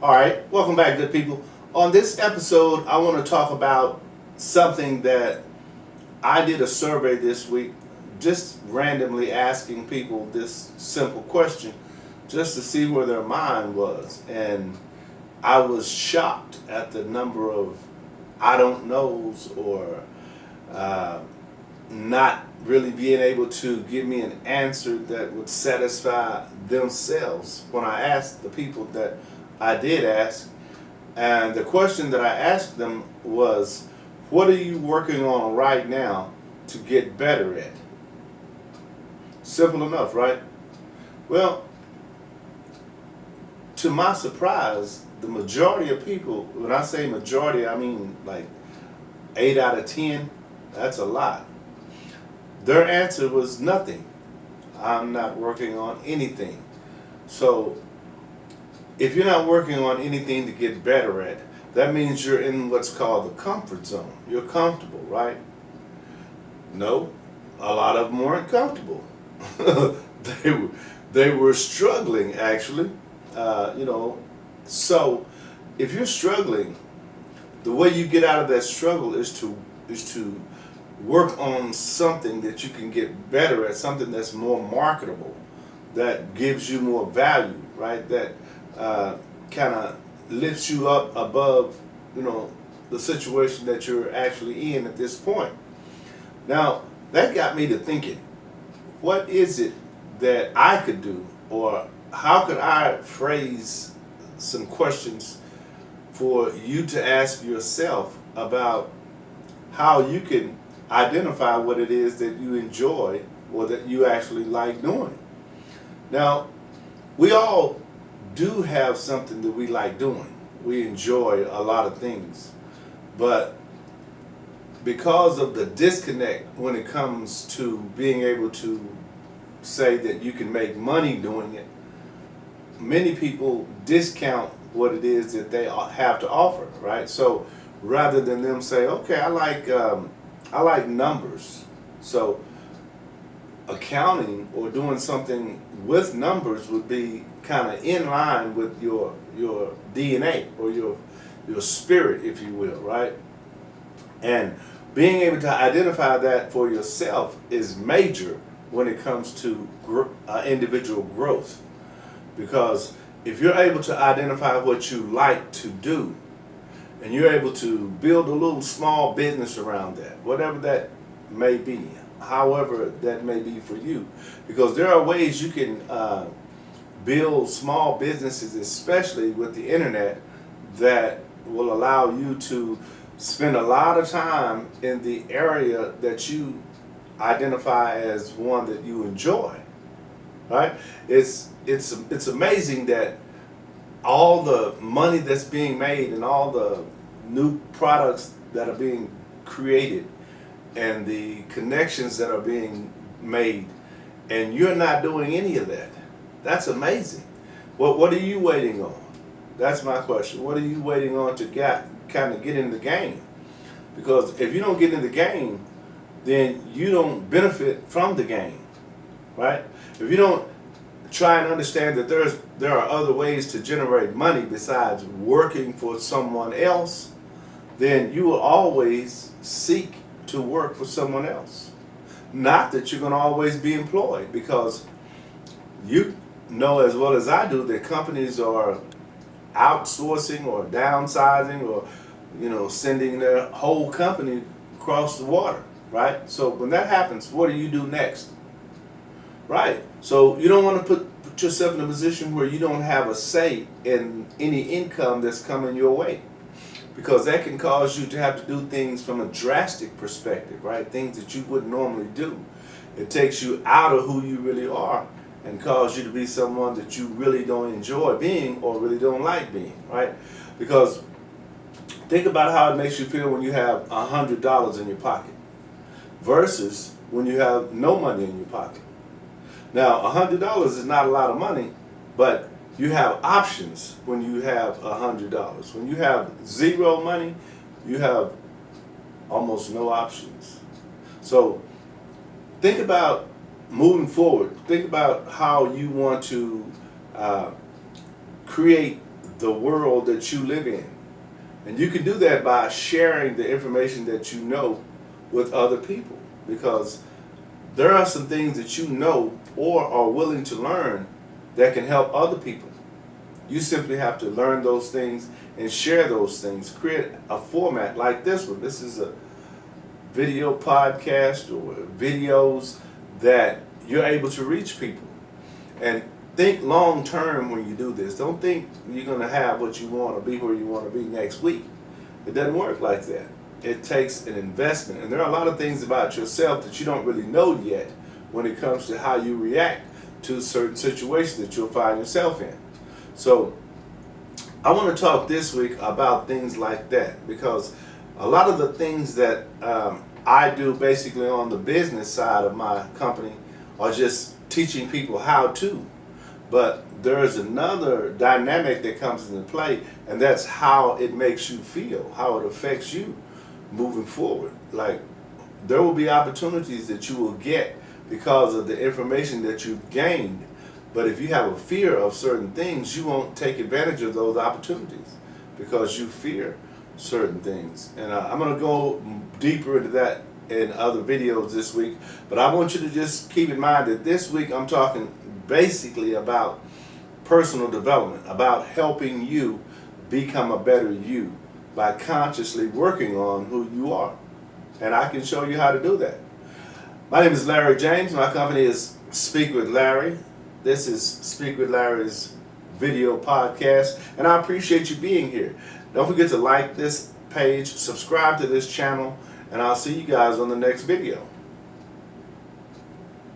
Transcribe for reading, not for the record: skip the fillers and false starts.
All right, welcome back, good people. On this episode, I want to talk about something that I did a survey this week, just randomly asking people this simple question, just to see where their mind was. And I was shocked at the number of I don't knows or uh, not really being able to give me an answer that would satisfy themselves when I asked the people that I did ask. And the question that I asked them was, what are you working on right now to get better at? Simple enough, right? Well, to my surprise, the majority of people, when I say majority, I mean like 8 out of 10, that's a lot. Their answer was nothing. I'm not working on anything. So if you're not working on anything to get better at, that means you're in what's called the comfort zone. You're comfortable, right? No, a lot of them weren't comfortable. they were they were struggling actually. You know, so if you're struggling, the way you get out of that struggle is to work on something that you can get better at, something that's more marketable, that gives you more value, right? That kind of lifts you up above, you know, the situation that you're actually in at this point. Now, that got me to thinking, what is it that I could do, or how could I phrase some questions for you to ask yourself about how you can identify what it is that you enjoy or that you actually like doing. Now, we all do have something that we like doing. We enjoy a lot of things. But because of the disconnect when it comes to being able to say that you can make money doing it, many people discount what it is that they have to offer, right? So rather than them say, okay, I like numbers, so accounting or doing something with numbers would be kind of in line with your DNA or your spirit, if you will, right? And being able to identify that for yourself is major when it comes to individual growth. Because if you're able to identify what you like to do, and you're able to build a little small business around that, whatever that may be, however that may be for you, because there are ways you can build small businesses, especially with the internet, that will allow you to spend a lot of time in the area that you identify as one that you enjoy, right? It's amazing that all the money that's being made and all the new products that are being created and the connections that are being made, and you're not doing any of that. That's amazing. What are you waiting on? That's my question. What are you waiting on to kind of get in the game? Because if you don't get in the game, then you don't benefit from the game, right? If you don't try and understand that there are other ways to generate money besides working for someone else, then you will always seek to work for someone else. Not that you're going to always be employed, because you know as well as I do that companies are outsourcing or downsizing or, you know, sending their whole company across the water, right? So when that happens, what do you do next? Right. So you don't want to put yourself in a position where you don't have a say in any income that's coming your way, because that can cause you to have to do things from a drastic perspective, right? Things that you wouldn't normally do. It takes you out of who you really are and cause you to be someone that you really don't enjoy being or really don't like being, right? Because think about how it makes you feel when you have $100 in your pocket versus when you have no money in your pocket. Now, $100 is not a lot of money, but you have options when you have $100. When you have zero money, you have almost no options. So think about moving forward. Think about how you want to create the world that you live in. And you can do that by sharing the information that you know with other people, because there are some things that you know or are willing to learn that can help other people. You simply have to learn those things and share those things. Create a format like this one. This is a video podcast or videos that you're able to reach people. And think long term when you do this. Don't think you're going to have what you want to be where you want to be next week. It doesn't work like that. It takes an investment. And there are a lot of things about yourself that you don't really know yet when it comes to how you react to certain situations that you'll find yourself in. So I want to talk this week about things like that, because a lot of the things that I do basically on the business side of my company are just teaching people how to. But there's another dynamic that comes into play, and that's how it makes you feel, how it affects you moving forward. Like, there will be opportunities that you will get because of the information that you've gained. But if you have a fear of certain things, you won't take advantage of those opportunities because you fear certain things. And I'm going to go deeper into that in other videos this week. But I want you to just keep in mind that this week I'm talking basically about personal development, about helping you become a better you by consciously working on who you are. And I can show you how to do that. My name is Larry James. My company is Speak with Larry. This is Speak with Larry's video podcast, and I appreciate you being here. Don't forget to like this page, subscribe to this channel, and I'll see you guys on the next video.